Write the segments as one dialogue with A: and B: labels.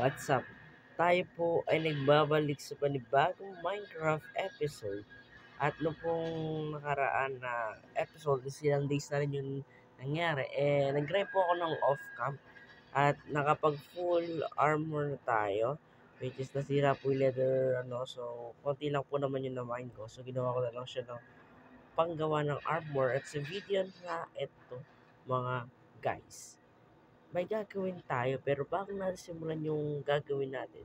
A: What's up? Tayo po ay nagbabalik sa panibagong Minecraft episode. At no pong nakaraan na episode, silang days na rin yung nangyari. Nag-grind po ako ng off-cam at nakapag full armor na tayo. Which is nasira po yung leather, so konti lang po naman yung na-mine ko. So ginawa ko na lang siya ng panggawa ng armor. At sa video na ito, mga guys, may gagawin tayo pero bago natin simulan yung gagawin natin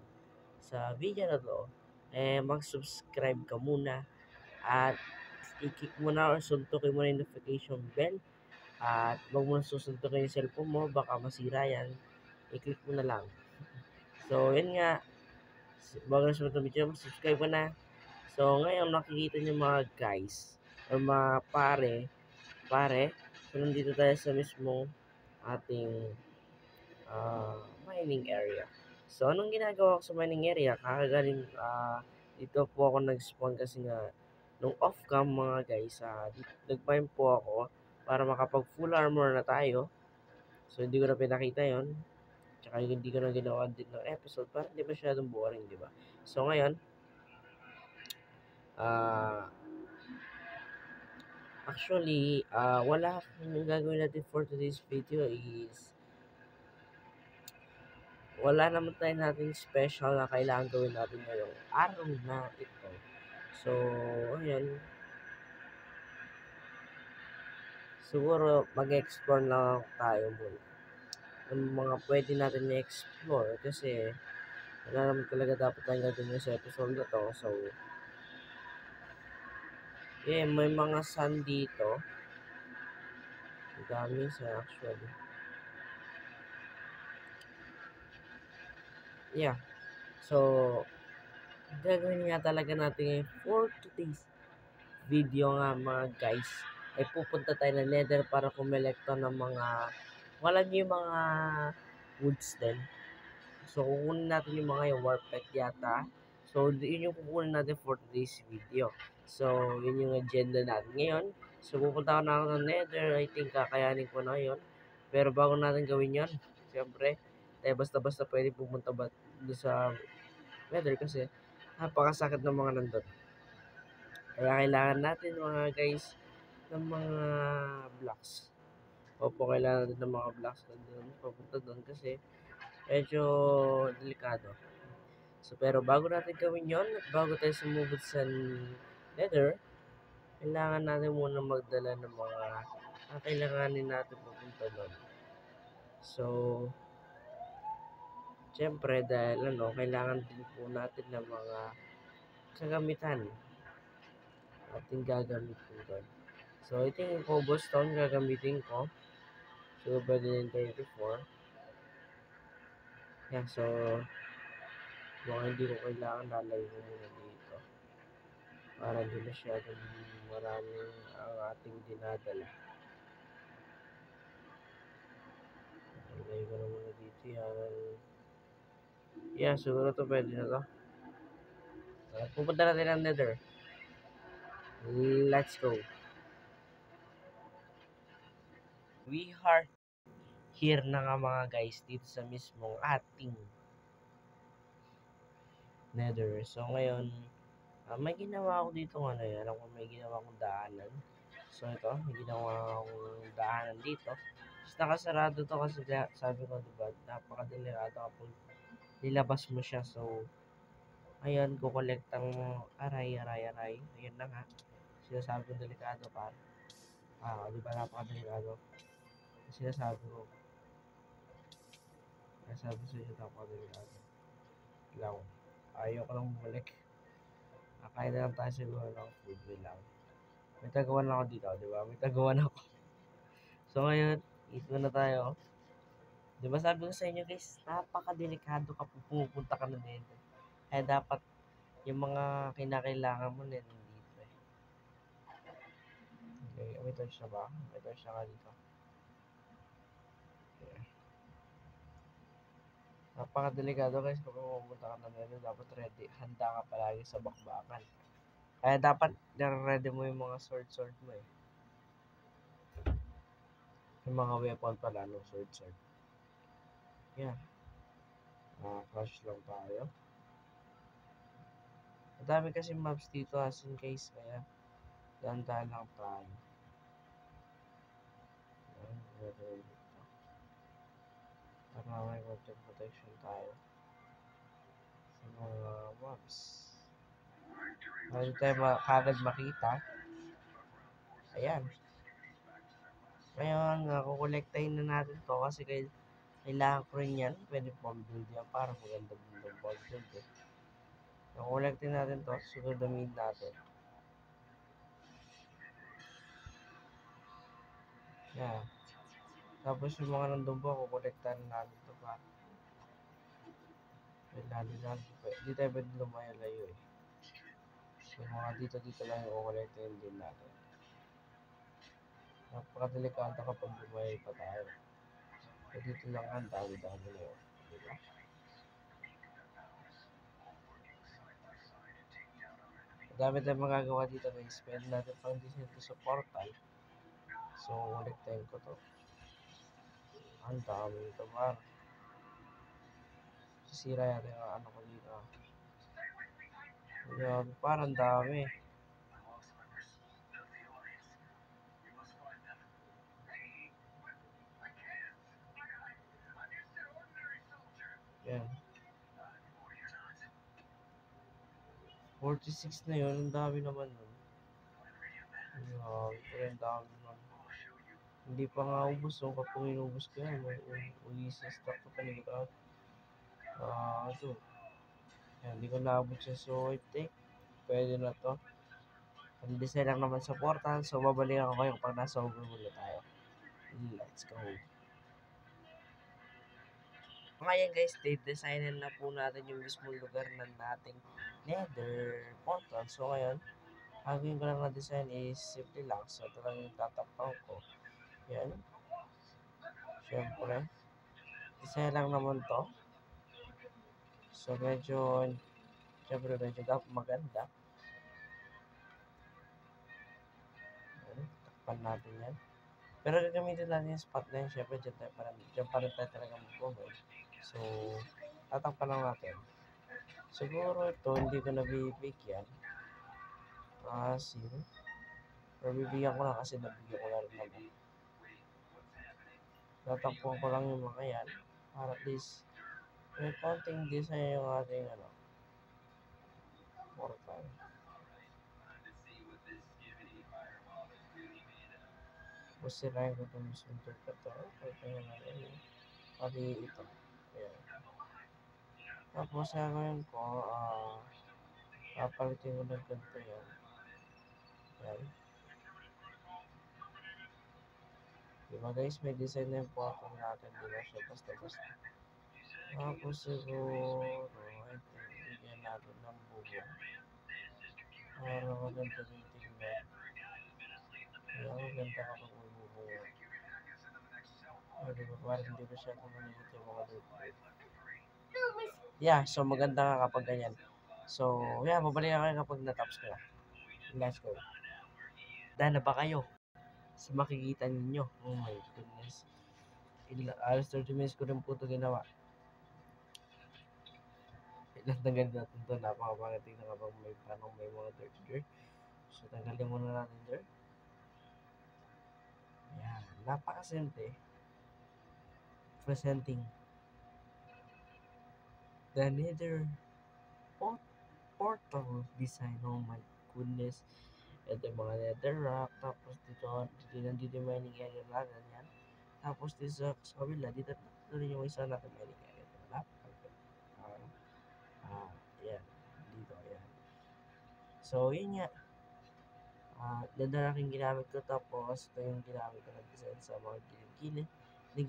A: sa video na to, mag-subscribe ka muna at i-click mo na or suntukin mo na yung notification bell at wag mo na susuntukin yung cellphone mo, baka masira yan, i-click mo na lang. So, yun nga, bago na sunod ng video, subscribe ka na. So, ngayon nakikita niyo mga guys or mga pare, so nandito tayo sa mismong ating mining area. So, anong ginagawa ko sa mining area? Kakagaling, dito po ako nag-spawn kasi nga, nung off-cam mga guys, nag-mine po ako para makapag full armor na tayo. So, hindi ko na pinakita yon. Tsaka hindi ko na ginawa din ng episode para hindi masyadong boring, di ba? So, ngayon, ah, actually, wala akong gagawin natin for today's video is wala naman tayo nating special na kailangan gawin natin ngayong araw na ito. So, ayun. Siguro mag-explore lang tayo muna. Yung mga pwede natin i-explore kasi wala naman talaga dapat tayong gagawin sa episode na to. So, yeah, may mga sand dito. Dami sa actually. Yeah. So, gagawin nga talaga natin ngayon for today's video nga mga guys ay pupunta tayo ng nether para kumilekta ng mga wala niyo yung mga woods din. So kukunin natin yung mga yung warpet yata. So yun yung kukunin natin for today's video. So yun yung agenda natin ngayon. So pupunta ako na ako ng nether. I think kakayanin ko na yun. Pero bago natin gawin yun, siyempre, basta-basta pwede pumunta ba doon sa nether kasi napakasakit ng mga nandun. Kaya kailangan natin mga guys ng mga blocks. Opo, kailangan natin ng mga blocks na doon, papunta doon kasi medyo delikado. So, pero bago natin gawin yon, bago tayo sumugod sa nether, kailangan natin muna magdala ng mga kailanganin natin papunta doon. So, syempre dahil kailangan din po natin ng mga kagamitan ating gagamitin doon. So, ito yung cobblestone gagamitin ko. So, pwede din 34. Yan, so, mga hindi ko kailangan lalayo ko muna dito. Para hindi masyadong maraming ang ating dinadala. Lalayo ko na muna dito yan. Yeah, siguro to pwede na to. Pupunta natin ang nether. Let's go. We are here na nga mga guys dito sa mismong ating nether. So ngayon, may ginawa ako dito ano yan. Alam ko may ginawa akong daanan. So ito, may ginawa akong daanan dito. Tapos nakasarado to kasi sabi ko diba, napakadelikado kapag nilabas mo siya. So, ayun, kukolektang aray. Ayun na nga. Sinasabi ko delikado pa. Diba napakadelikado. Sinasabi ko. Sinasabi sa inyo napakadelikado. Lang. Ayaw ko lang bumalik. Kain na lang tayo siguro ng food. May lang. May tagawan ako dito, di ba? May tagawan ako. So ngayon, eat na tayo. Di ba sabi ko sa inyo guys, napakadelikado kapag pumupunta ka na dito. Kaya dapat yung mga kinakailangan mo na nandito eh. Okay, may torch na ba? May torch na ka dito. Okay. Napakadelikado guys kapag pumunta ka na dito, dapat ready. Handa ka palagi sa bakbakan. Kaya dapat ready mo yung mga sword mo eh. Yung mga weapon pala, no? Sword. Yeah. Crush lang tayo. Madami kasi maps dito as in case, kaya dahan-dahan lang tayo. Ayan, meron dito. Para may content protection tayo sa mga maps. Para di tayo kagad makita. Ayan. Ngayon, kukolektahin na natin to kasi kailangan ko rin yan. Pwede pang build yan para maganda ng pang build eh. Kukolektahin natin to, sunod na mid natin. Yan. Tapos yung mga nandun po, kukolektahin natin to pa. Kailangan di tayo pwede lumayo-layo eh. Yung mga dito lang yung kukolektahin din natin. Napakadelikado kapag lumayo pa tayo. So, dito lang ang dami-dami na yun. Diba? Madami tayong magagawa dito guys. Pwede natin pang dito sa portal. So, ulit ko to. Ang dami ito par. Sisira yata yung ano ko dito. Yan, parang dami. Yan. 46 na yun. Ang dami naman nun. Yan, ang dami nun. Hindi pa nga ubos. So, kapag inubos ko yan, uwi-stock ko talaga. Ito. Yan, hindi ko naabot siya. So, I think, pwede na to. Pag-design lang naman sa portal. So, babalikan ko kayo pag nasa overworld tayo. Let's go. Ngayon guys, designin na po natin yung mismong lugar ng nating nether portal. So, ngayon, gagawin ko lang na design is simple lang. So, ito lang yung tatapaw ko. Yan. Siyempre, design lang naman to. So, siyempre, medyo maganda. Yan. Takpan natin yan. Pero gagamitin natin yung spot na yun. Siyempre, dyan pa rin tayo talaga mag-cover. So, tatakpan lang natin. Siguro ito, hindi ko nabibigyan. Kasi, pero bibigyan ko lang kasi nabigyan ko na rin naman. Tatakpan ko lang yung mga yan. Para at least, may konting design yung ating portal. Tapos sirain ko itong mismong turkat to. Pwede nga natin yun. Pati ito. Ayan. Tapos gagawin ko, papalitin ko ng ganito yan. Ayan. Diba guys, may design na yung portal natin. Diba siya basta-basta. Tapos siguro, I think, bigyan natin ng bubo. Para maganda din tingnan. Kaya maganda kapag may bubo yan. Diba, parang hindi ko siya kumalimit yung mga light. Yeah, so maganda nga kapag ganyan. So, yeah, babalik ako kapag na-tops ko na. Let's go. Dahil na ba kayo? Sa makikita ninyo. Oh my goodness. Alas 30 minutes ko rin po ito ginawa. Ilan tanggal natin ito. Napakapangit tingnan kapag may mga dirt. So, tanggalin muna natin dirt. Yan. Napakasimple. Presenting the nether portal design. Oh my goodness. Ito yung mga nether rock. Tapos nandito yung mining area natin yan. Tapos dito sa kabila, dito rin yung isa natin mining area. Yan. Dito, yan. So, yun nga. Ganda na aking ginamit ko. Tapos, ito yung ginamit ko ng design sa mga gilid-gilid.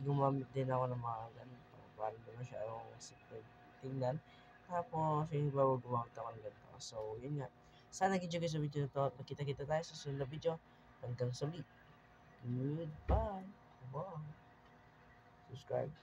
A: Gumamit din ako ng mga ganito. Para naman siya yung simple tingnan. Tapos, yung iba gumamit ako ng ganito. So, yun nga. Sana nag-enjoy kayo sa video na to. Magkita-kita tayo sa sunod na video. Hanggang sa ulit. Goodbye. Bye. Subscribe.